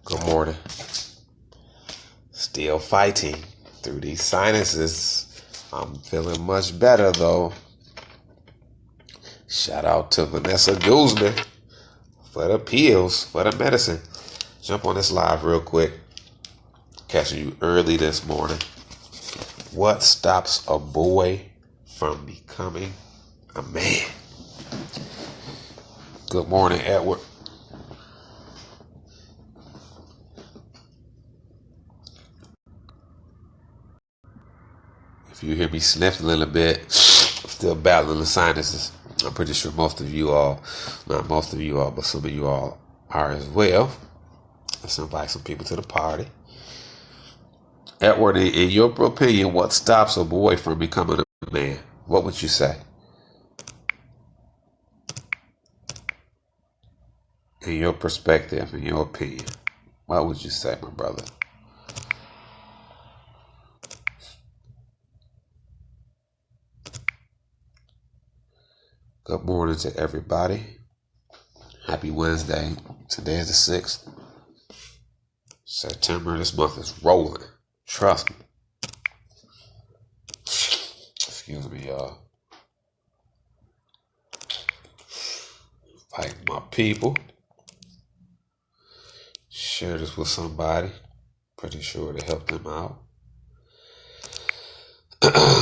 Good morning. Still fighting through these sinuses. I'm feeling much better though. Shout out to Vanessa Guzman for the pills, for the medicine. Jump on this live real quick. Catching you early this morning. What stops a boy from becoming a man? Good morning, Edward. If you hear me sniffing a little bit, I'm still battling the sinuses. I'm pretty sure most of you all, not most of you all, but some of you all are as well. Let's invite some people to the party. Edward, in your opinion, what stops a boy from becoming a man? What would you say? In your perspective, in your opinion, what would you say, my brother? Good morning to everybody. Happy Wednesday. Today is the 6th. September, this month is rolling. Trust me. Excuse me, y'all. Fighting my people. Share this with somebody. Pretty sure to help them out.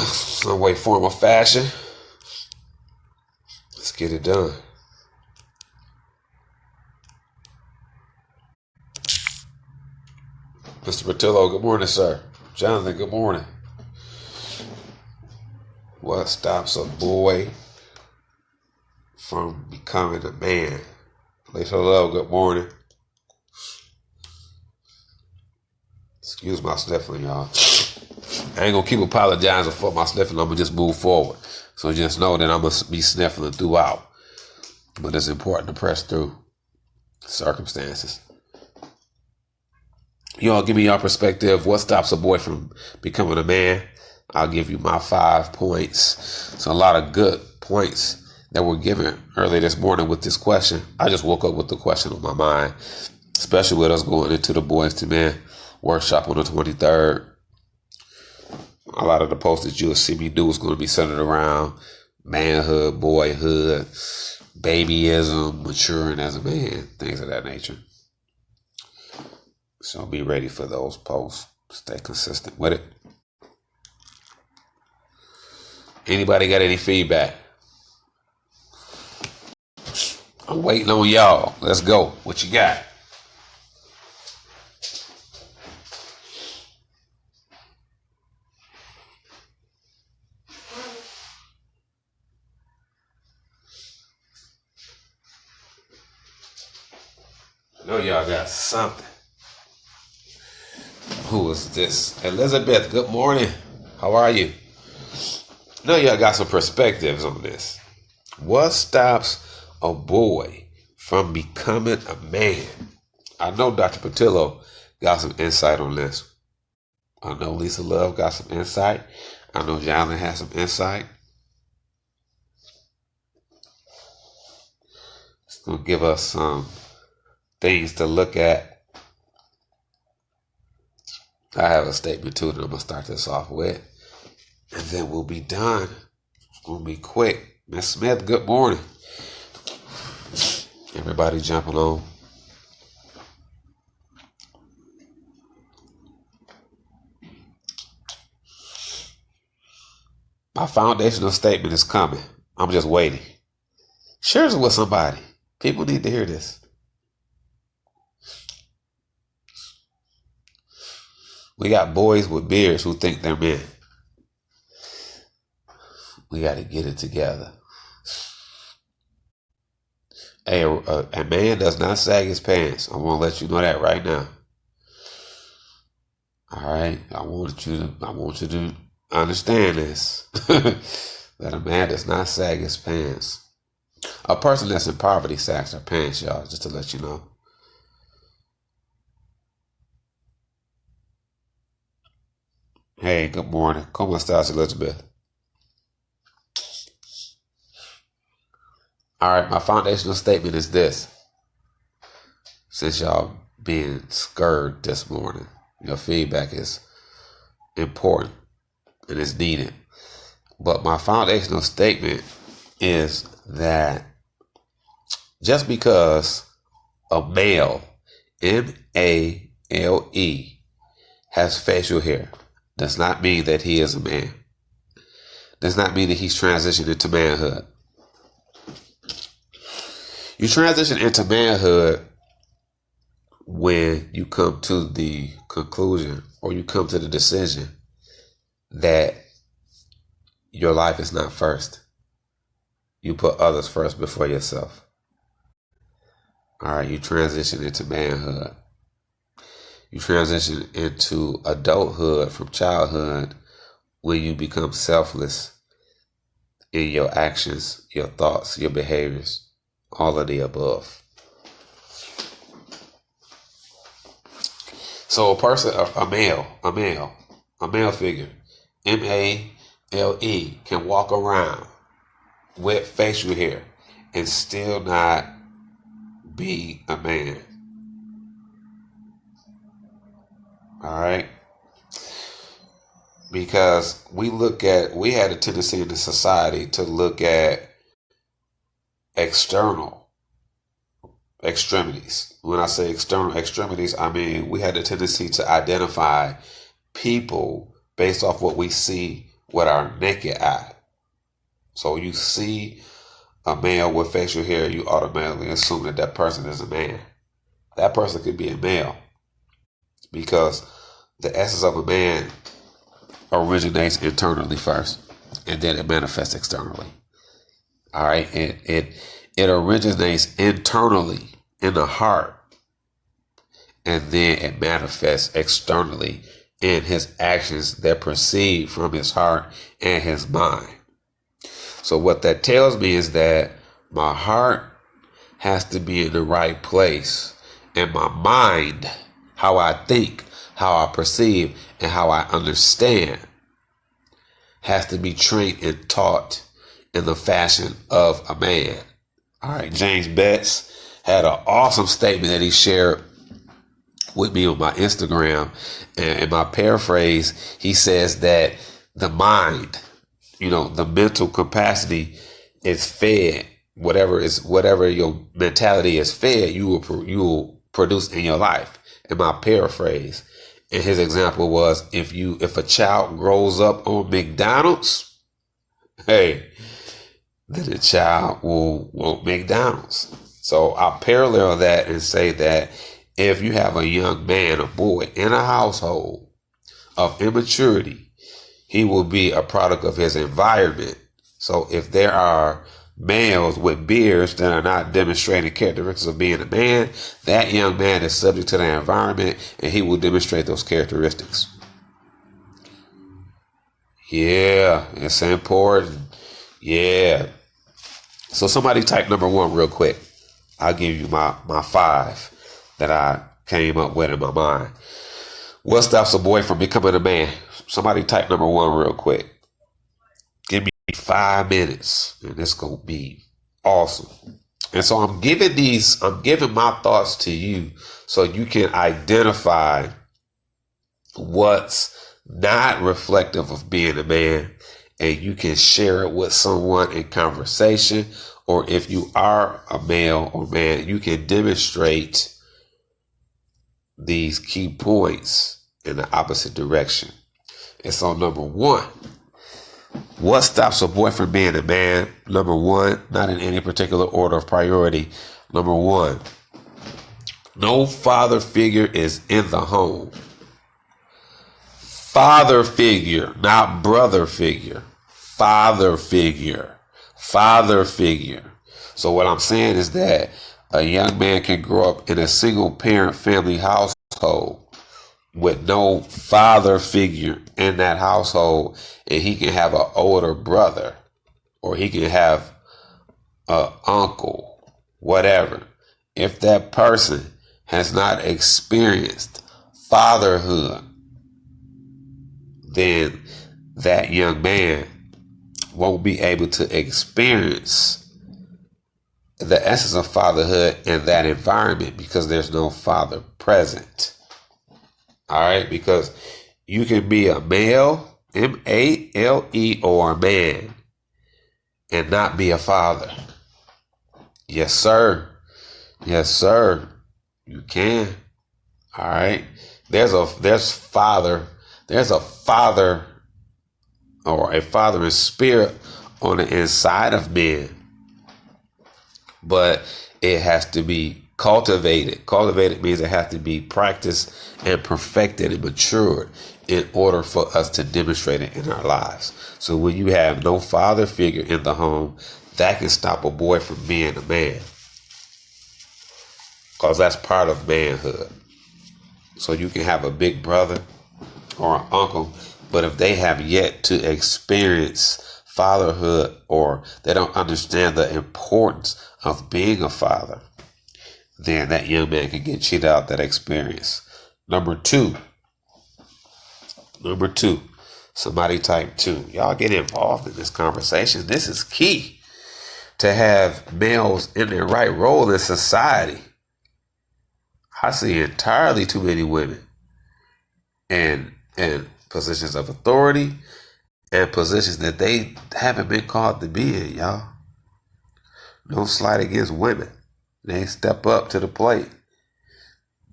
Some way, form, or fashion. Let's get it done. Mr. Patillo, good morning, sir. Jonathan, good morning. What stops a boy from becoming a man? Please hello, good morning. Excuse my sniffling, y'all. I ain't gonna keep apologizing for my sniffling. I'm gonna just move forward. So just know that I'm gonna be sniffling throughout. But it's important to press through circumstances. Y'all give me your perspective. What stops a boy from becoming a man? I'll give you my 5 points. It's a lot of good points that were given early this morning with this question. I just woke up with the question on my mind, especially with us going into the Boys to Men workshop on the 23rd. A lot of the posts that you'll see me do is going to be centered around manhood, boyhood, babyism, maturing as a man, things of that nature. So be ready for those posts. Stay consistent with it. Anybody got any feedback? I'm waiting on y'all. Let's go. What you got? I know y'all got something. Who is this? Elizabeth, good morning. How are you? I know y'all got some perspectives on this. What stops a boy from becoming a man? I know Dr. Patillo got some insight on this. I know Lisa Love got some insight. I know Jalen has some insight. It's going to give us some things to look at. I have a statement too that I'm going to start this off with. And then we'll be done. It's going to be quick. Miss Smith, good morning. Everybody jumping on. My foundational statement is coming. I'm just waiting. Share it with somebody. People need to hear this. We got boys with beards who think they're men. We got to get it together. Hey, a man does not sag his pants. I want to let you know that right now. All right, I want you to understand this. That a man does not sag his pants. A person that's in poverty sags their pants, y'all. Just to let you know. Hey, good morning. ¿Cómo estás, Elizabeth? All right, my foundational statement is this. Since y'all being scurred this morning. Your feedback is important and is needed. But my foundational statement is that just because a male, M-A-L-E, has facial hair does not mean that he is a man. Does not mean that he's transitioned into manhood. You transition into manhood when you come to the conclusion or you come to the decision that your life is not first. You put others first before yourself. All right, you transition into manhood. You transition into adulthood from childhood when you become selfless in your actions, your thoughts, your behaviors, all of the above. So a person, a male figure, M-A-L-E, can walk around with facial hair and still not be a man. All right? Because we had a tendency in the society to look at external extremities. When I say external extremities, I mean we had a tendency to identify people based off what we see with our naked eye. So you see a male with facial hair, you automatically assume that that person is a man. That person could be a male because the essence of a man originates internally first, and then it manifests externally. All right, it originates internally in the heart, and then it manifests externally in his actions that proceed from his heart and his mind. So what that tells me is that my heart has to be in the right place, and my mind, how I think, how I perceive, and how I understand, has to be trained and taught in the fashion of a man. All right, James Betts had an awesome statement that he shared with me on my Instagram. And in my paraphrase, he says that the mind, the mental capacity is fed. Whatever your mentality is fed, you will produce in your life. In my paraphrase, and his example was if a child grows up on McDonald's, hey, then the child will want McDonald's. So I'll parallel that and say that if you have a young man, a boy in a household of immaturity, he will be a product of his environment. So if there are males with beards that are not demonstrating characteristics of being a man, that young man is subject to the environment and he will demonstrate those characteristics. Yeah, it's important. Yeah. So somebody type number 1 real quick. I'll give you my 5 that I came up with in my mind. What stops a boy from becoming a man? Somebody type number 1 real quick. Give me 5 minutes, and it's gonna be awesome. And so I'm giving my thoughts to you so you can identify what's not reflective of being a man, and you can share it with someone in conversation, or if you are a male or man, you can demonstrate these key points in the opposite direction. And so number 1, what stops a boy from being a man? Number 1, not in any particular order of priority. Number 1, no father figure is in the home. Father figure, not brother figure. Father figure. Father figure. So what I'm saying is that a young man can grow up in a single parent family household with no father figure in that household, and he can have an older brother, or he can have an uncle, whatever. If that person has not experienced fatherhood, then that young man won't be able to experience the essence of fatherhood in that environment because there's no father present. All right, because you can be a male, M-A-L-E, or a man and not be a father. Yes, sir. Yes, sir. You can. All right. There's a father or a father in spirit on the inside of men. But it has to be cultivated. Cultivated means it has to be practiced and perfected and matured in order for us to demonstrate it in our lives. So when you have no father figure in the home, that can stop a boy from being a man. Because that's part of manhood. So you can have a big brother or an uncle, but if they have yet to experience fatherhood or they don't understand the importance of being a father, then that young man can get cheated out that experience. Number two, somebody type 2. Y'all get involved in this conversation. This is key to have males in their right role in society. I see entirely too many women in positions of authority and positions that they haven't been called to be in, y'all. No slight against women. They step up to the plate.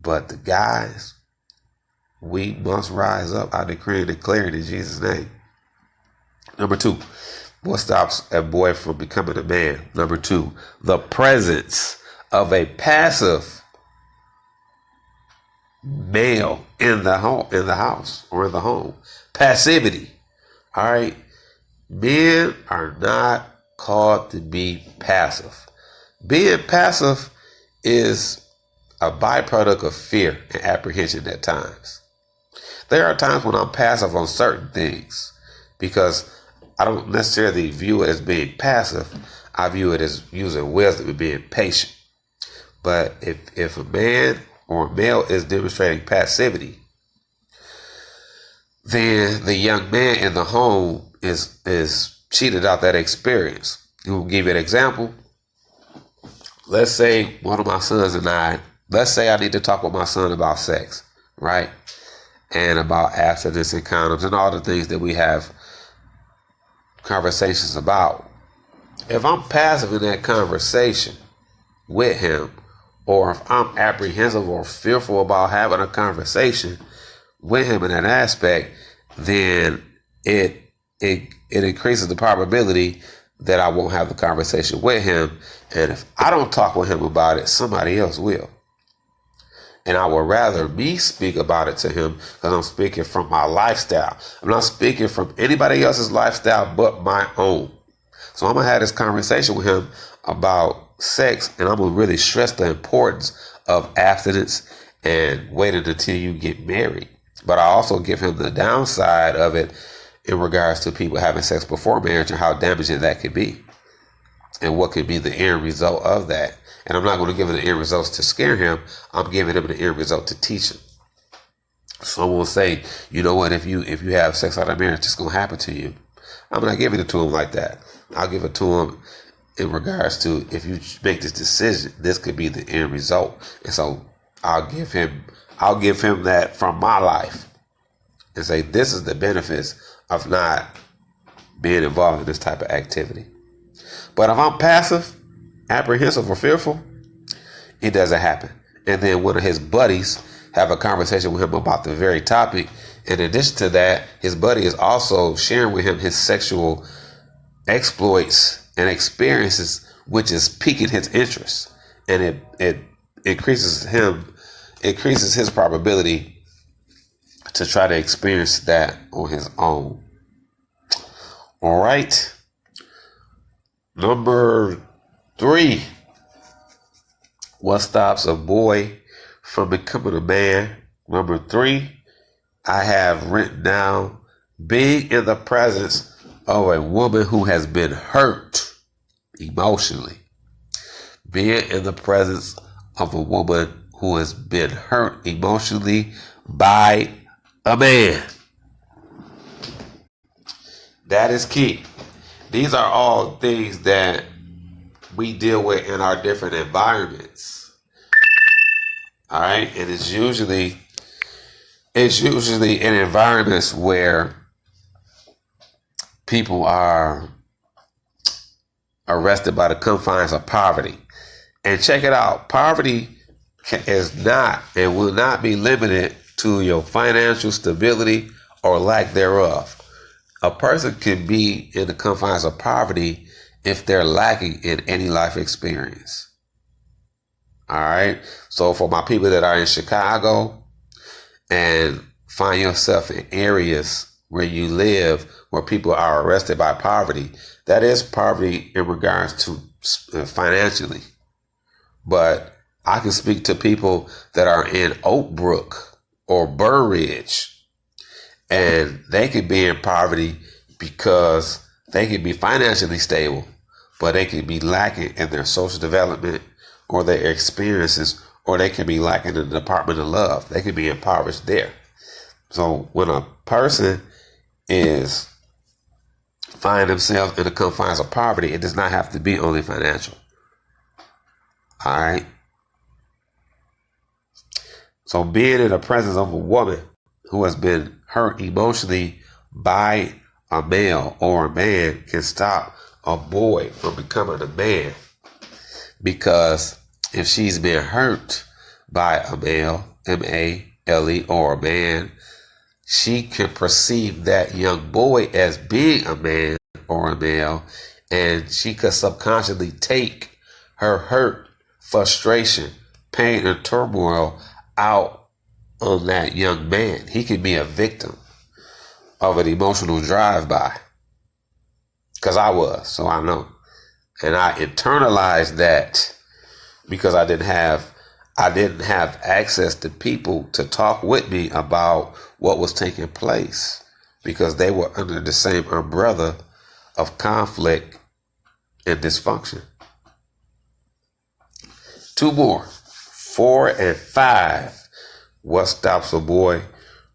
But the guys, we must rise up. I decree and declare it in Jesus' name. Number 2, what stops a boy from becoming a man? Number 2, the presence of a passive male in the house or in the home. Passivity. All right. Men are not called to be passive. Being passive is a byproduct of fear and apprehension at times. There are times when I'm passive on certain things because I don't necessarily view it as being passive. I view it as using wisdom and being patient. But if a man or a male is demonstrating passivity, then the young man in the home is cheated out that experience. We'll give you an example. Let's say one of my sons and let's say I need to talk with my son about sex, right? And about abstinence and condoms and all the things that we have conversations about. If I'm passive in that conversation with him, or if I'm apprehensive or fearful about having a conversation with him in that aspect, then it increases the probability that I won't have the conversation with him. And if I don't talk with him about it, somebody else will. And I would rather me speak about it to him because I'm speaking from my lifestyle. I'm not speaking from anybody else's lifestyle but my own. So I'm going to have this conversation with him about sex, and I'm going to really stress the importance of abstinence and waiting until you get married. But I also give him the downside of it in regards to people having sex before marriage and how damaging that could be and what could be the end result of that. And I'm not going to give him the end results to scare him. I'm giving him the end result to teach him. Someone will say, you know what, if you have sex out of marriage, it's going to happen to you. I'm not giving it to him like that. I'll give it to him in regards to if you make this decision, this could be the end result. And so I'll give him that from my life and say, this is the benefits of not being involved in this type of activity. But if I'm passive, apprehensive, or fearful, it doesn't happen. And then one of his buddies have a conversation with him about the very topic. In addition to that, his buddy is also sharing with him his sexual exploits and experiences, which is piquing his interest. And it increases his probability to try to experience that on his own. All right. Number 3, what stops a boy from becoming a man? Number 3, I have written down being in the presence of a woman who has been hurt emotionally. Being in the presence of a woman who has been hurt emotionally by a man. That is key. These are all things that we deal with in our different environments. All right, and it's usually in environments where people are arrested by the confines of poverty. And check it out, poverty is not and will not be limited to your financial stability or lack thereof. A person can be in the confines of poverty if they're lacking in any life experience. All right. So for my people that are in Chicago and find yourself in areas where you live where people are arrested by poverty, that is poverty in regards to financially. But I can speak to people that are in Oak Brook or Burr Ridge, and they could be in poverty because they can be financially stable, but they can be lacking in their social development or their experiences, or they can be lacking in the department of love. They can be impoverished there. So when a person is find themselves in the confines of poverty, it does not have to be only financial. All right. So being in the presence of a woman who has been hurt emotionally by a male or a man can stop a boy from becoming a man. Because if she's been hurt by a male, M-A-L-E, or a man, she can perceive that young boy as being a man or a male, and she could subconsciously take her hurt, frustration, pain, and turmoil out on that young man. He can be a victim of an emotional drive-by. Because I was, so I know. And I internalized that because I didn't have access to people to talk with me about what was taking place, because they were under the same umbrella of conflict and dysfunction. 2 more, 4 and 5. What stops a boy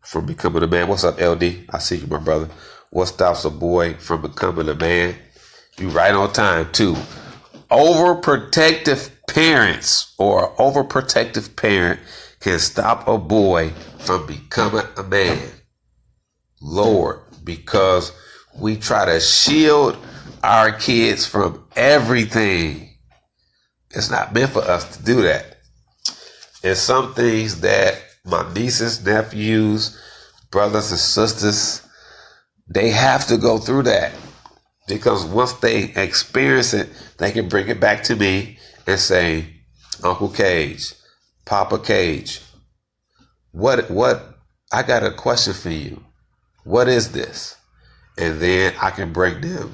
from becoming a man? What's up, LD? I see you, my brother. What stops a boy from becoming a man? You right on time, too. Overprotective parents or overprotective parent can stop a boy from becoming a man. Lord, because we try to shield our kids from everything. It's not meant for us to do that. It's some things that my nieces, nephews, brothers and sisters, they have to go through that. Because once they experience it, they can bring it back to me and say, Uncle Cage, Papa Cage, what, I got a question for you. What is this? And then I can bring them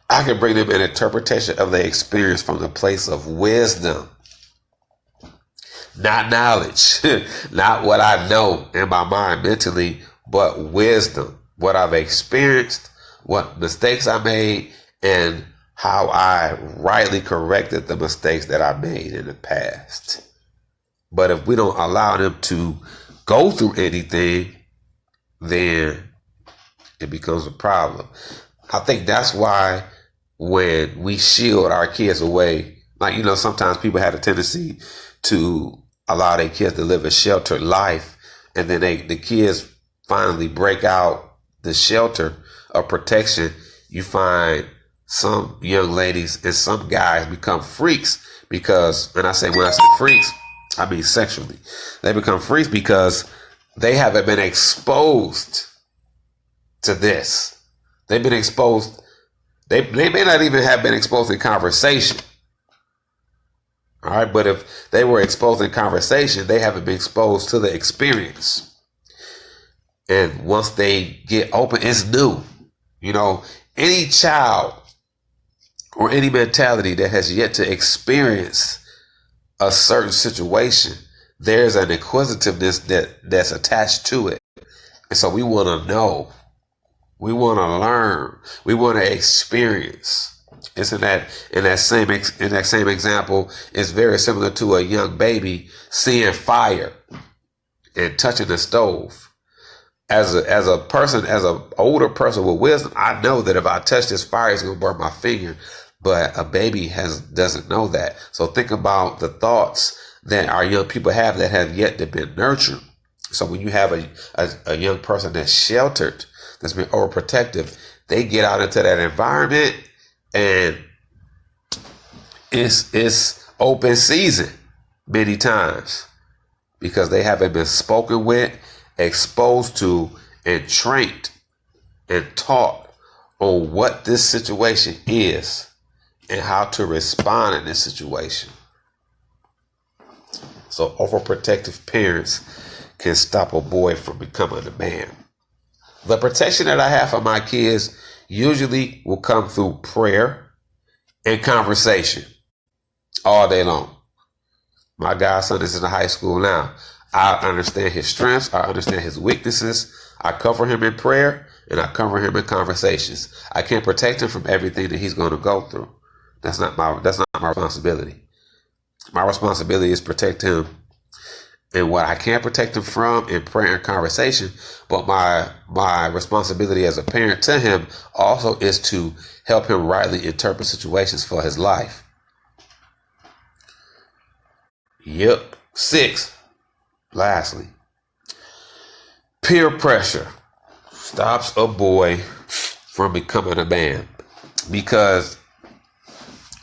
an interpretation of the experience from the place of wisdom. Not knowledge, not what I know in my mind mentally, but wisdom. What I've experienced, what mistakes I made, and how I rightly corrected the mistakes that I made in the past. But if we don't allow them to go through anything, then it becomes a problem. I think that's why when we shield our kids away, like, sometimes people have a tendency to allow their kids to live a sheltered life, and then the kids finally break out the shelter of protection. You find some young ladies and some guys become freaks because, when I say freaks, I mean sexually. They become freaks because they haven't been exposed to this. They've been exposed. They may not even have been exposed in conversation. All right, but if they were exposed in conversation, they haven't been exposed to the experience. And once they get open, it's new. Any child or any mentality that has yet to experience a certain situation, there's an inquisitiveness that's attached to it. And so we want to know. We want to learn. We want to experience. It's in that same example, it's very similar to a young baby seeing fire and touching the stove. As an older person with wisdom, I know that if I touch this fire, it's going to burn my finger. But a baby doesn't know that. So think about the thoughts that our young people have that have yet to be nurtured. So when you have a young person that's sheltered, that's been overprotective, they get out into that environment and it's open season many times because they haven't been spoken with, exposed to, and trained and taught on what this situation is and how to respond in this situation. So overprotective parents can stop a boy from becoming a man. The protection that I have for my kids usually will come through prayer and conversation all day long. My godson is in high school now. I understand his strengths. I understand his weaknesses. I cover him in prayer and I cover him in conversations. I can't protect him from everything that he's going to go through. That's not my responsibility. My responsibility is protect him and what I can protect him from in prayer and conversation. But my responsibility as a parent to him also is to help him rightly interpret situations for his life. Yep. 6. Lastly, peer pressure stops a boy from becoming a man, because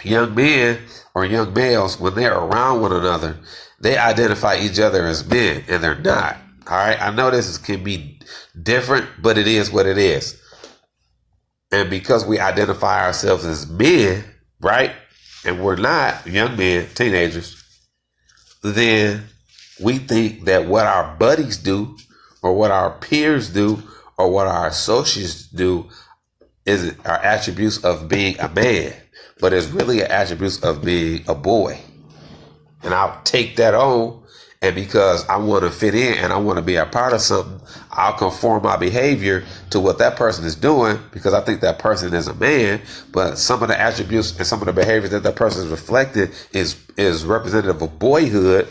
young men or young males, when they're around one another, they identify each other as men, and they're not. All right, I know this can be different, but it is what it is. And because we identify ourselves as men, right, and we're not young men, teenagers, then we think that what our buddies do or what our peers do or what our associates do are attributes of being a man, but it's really an attributes of being a boy. And I'll take that on, and because I want to fit in and I want to be a part of something, I'll conform my behavior to what that person is doing because I think that person is a man. But some of the attributes and some of the behaviors that person is reflected is representative of boyhood.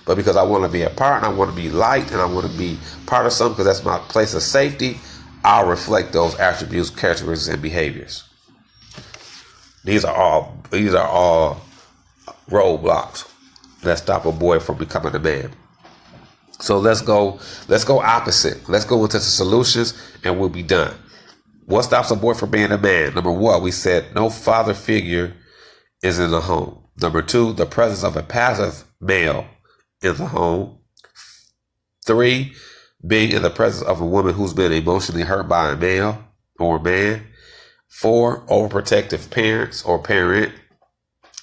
But because I want to be a part and I want to be liked and I want to be part of something because that's my place of safety, I'll reflect those attributes, characteristics, and behaviors. These are all roadblocks that stop a boy from becoming a man. So let's go opposite. Let's go into the solutions and we'll be done. What stops a boy from being a man? Number 1, we said no father figure is in the home. Number 2, the presence of a passive male in the home. 3, being in the presence of a woman who's been emotionally hurt by a male or man. 4, overprotective parents or parent.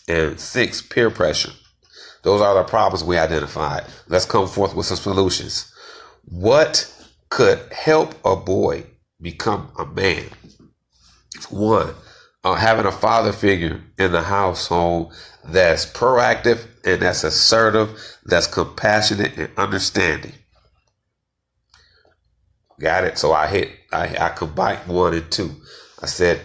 And 6, peer pressure. Those are the problems we identified. Let's come forth with some solutions. What could help a boy become a man? 1, having a father figure in the household that's proactive and that's assertive, that's compassionate and understanding. Got it? So I combined 1 and 2. I said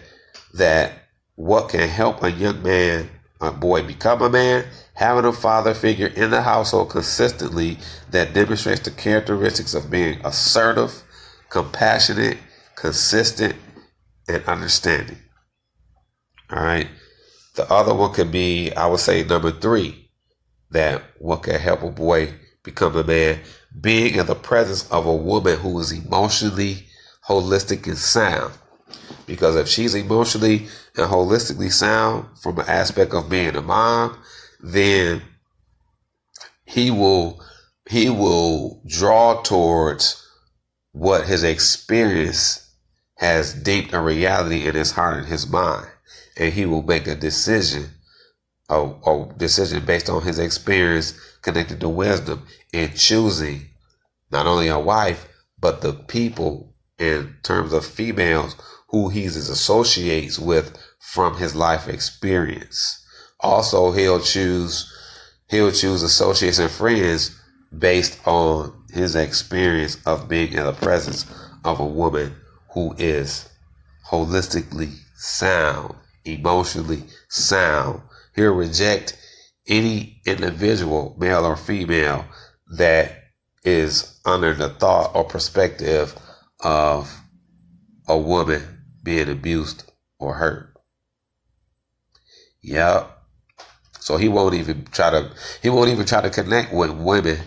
that what can help a young man, a boy, become a man? Having a father figure in the household consistently that demonstrates the characteristics of being assertive, compassionate, consistent, and understanding. All right. The other one could be, I would say, number 3, that what can help a boy become a man? Being in the presence of a woman who is emotionally holistic and sound. Because if she's emotionally and holistically sound from an aspect of being a mom, then he will draw towards what his experience has deemed a reality in his heart and his mind. And he will make a decision based on his experience connected to wisdom in choosing not only a wife, but the people in terms of females who he associates with from his life experience. Also, he'll choose associates and friends based on his experience of being in the presence of a woman who is holistically sound, emotionally sound. He'll reject any individual, male or female, that is under the thought or perspective of a woman being abused or hurt. Yep. So he won't even try to connect with women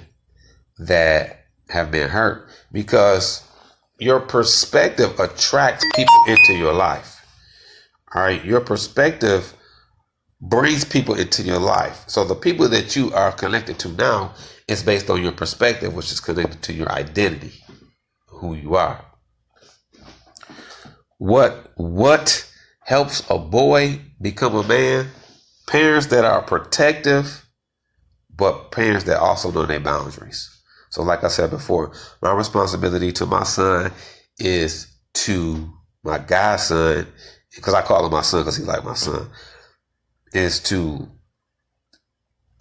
that have been hurt, because your perspective attracts people into your life. All right. Your perspective brings people into your life. So the people that you are connected to now is based on your perspective, which is connected to your identity, who you are. What helps a boy become a man? Parents that are protective, but parents that also know their boundaries. So like I said before, my responsibility to my son is to my godson, because I call him my son because he like my son, is to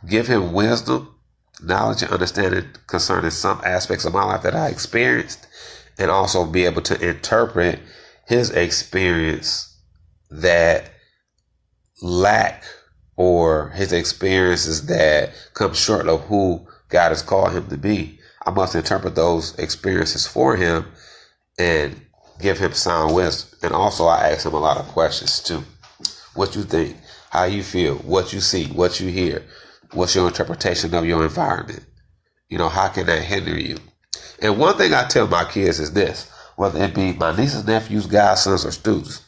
give him wisdom, knowledge, and understanding concerning some aspects of my life that I experienced, and also be able to interpret his experience that lack, or his experiences that come short of who God has called him to be. I must interpret those experiences for him and give him sound wisdom. And also I ask him a lot of questions too. What you think, how you feel, what you see, what you hear, what's your interpretation of your environment? How can that hinder you? And one thing I tell my kids is this, whether it be my nieces, nephews, godsons, or students,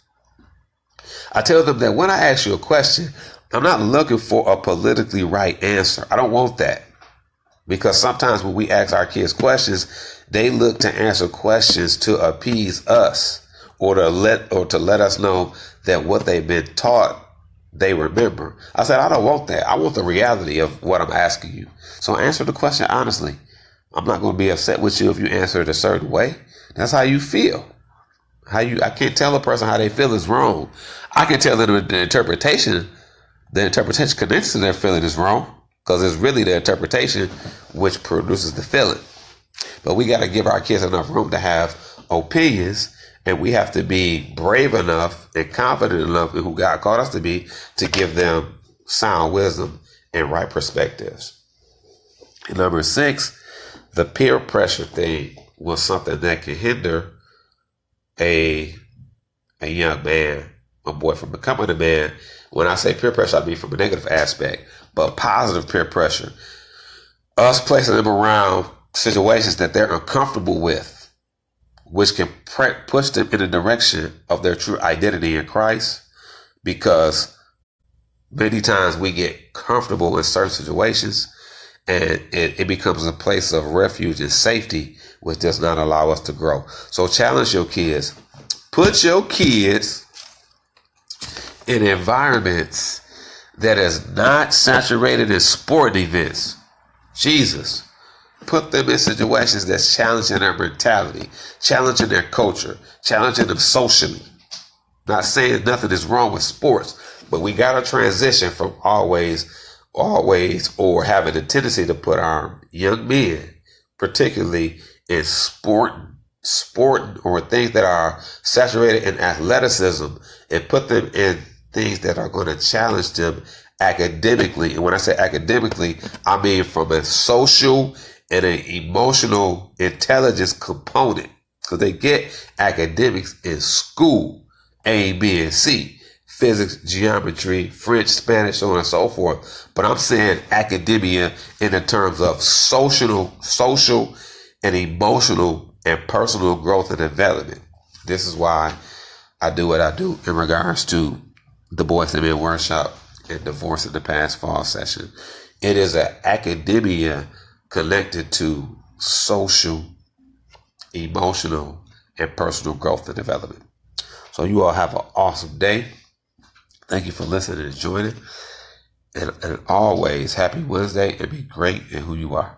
I tell them that when I ask you a question, I'm not looking for a politically right answer. I don't want that. Because sometimes when we ask our kids questions, they look to answer questions to appease us, or to let us know that what they've been taught, they remember. I said, I don't want that. I want the reality of what I'm asking you. So answer the question honestly. I'm not going to be upset with you if you answer it a certain way. That's how you feel. I can't tell a person how they feel is wrong. I can tell them the interpretation connects to their feeling is wrong, because it's really the interpretation which produces the feeling. But we got to give our kids enough room to have opinions, and we have to be brave enough and confident enough in who God called us to be, to give them sound wisdom and right perspectives. And number 6, the peer pressure thing was something that can hinder a young man, a boy, from becoming a man. When I say peer pressure, I mean from a negative aspect, but positive peer pressure. Us placing them around situations that they're uncomfortable with, which can push them in the direction of their true identity in Christ, because many times we get comfortable in certain situations and it becomes a place of refuge and safety, which does not allow us to grow. So challenge your kids. Put your kids in environments that is not saturated in sporting events. Jesus. Put them in situations that's challenging their mentality, challenging their culture, challenging them socially. Not saying nothing is wrong with sports, but we got to transition from always, or having a tendency to put our young men, particularly in sport or things that are saturated in athleticism, and put them in things that are going to challenge them academically. And when I say academically, I mean from a social and an emotional intelligence component, because they get academics in school, A, B, and C. Physics, geometry, French, Spanish, so on and so forth. But I'm saying academia in the terms of social and emotional and personal growth and development. This is why I do what I do in regards to the Boys and Men Workshop and Divorce in the Past Fall session. It is an academia connected to social, emotional, and personal growth and development. So you all have an awesome day. Thank you for listening and joining. And always, happy Wednesday, and be great in who you are.